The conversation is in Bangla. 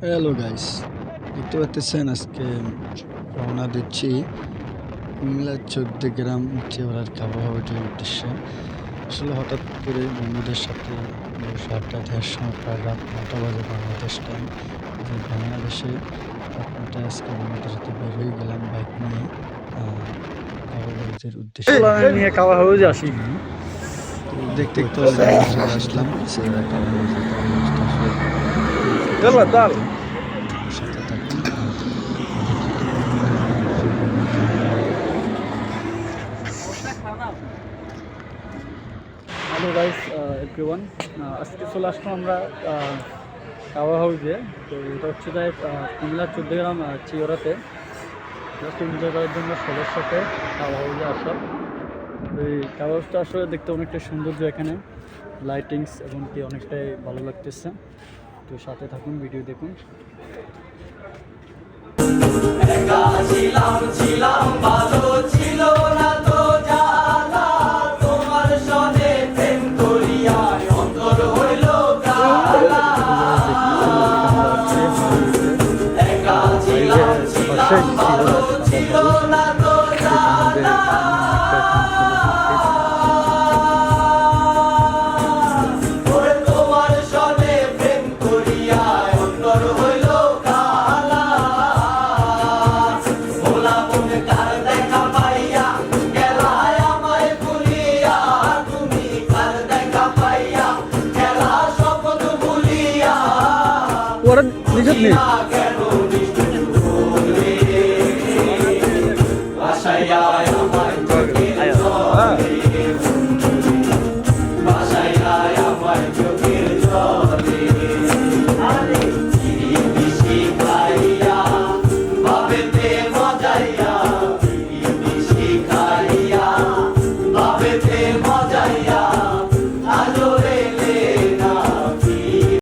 হ্যালো গাইস, দেখতে পাচ্ছেন আজকে রওনা দিচ্ছি কুমিল্লার 14 গ্রাম চেওড়ার আবহাওয়াটির উদ্দেশ্যে। আসলে হঠাৎ করে বন্ধুদের সাথে বসে আড্ডা দেওয়ার সময় প্রায় রাত 9টা বাজে বাংলাদেশ টাইম। যে বাংলাদেশে রাত 9টায় আজকে বন্ধুদের সাথে বের হয়ে গেলাম বাইক নিয়ে কাবাগঞ্জের উদ্দেশ্যে। নিয়ে কাবা হাউজে আসি। দেখতে দেখতে চলে আসলাম চেওড়া কাবাগঞ্জে। সাথে থাকুন। হ্যালো গাইস, এভরিওয়ান, আজকে চলে আসলাম আমরা কাবা হাউজে। তো এটা হচ্ছে যে কুমিল্লার 14 গ্রাম চিওরাতে জাস্ট এনজয় করার জন্য সবার সাথে কাবা হাউজে আসা। এই কাবা হাউসটা আসলে দেখতে অনেকটা সৌন্দর্য, এখানে লাইটিংস এবং কি অনেকটাই ভালো লাগতেছে। তো সাথে থাকুন, ভিডিও দেখুন। ছিলাম ভালো ছিল না তো জানা, তোমার সনে প্রেম করিয়ায় অন্তর হইল কালা। একা ছিলাম ভালো ছিল না তো জানা, ওরে তোমার সনে প্রেম করিয়ায় অন্তর হইল কালা। ভোলা মনে কার দেখা পাইয়া গেলায় আমায় ভুলিয়া, তুমি কার দেখা পাইয়া গেলা শপথ ভুলিয়া। ওরা নিজের নেই কেন নিষ্ঠুর হলে ভাসাইয়া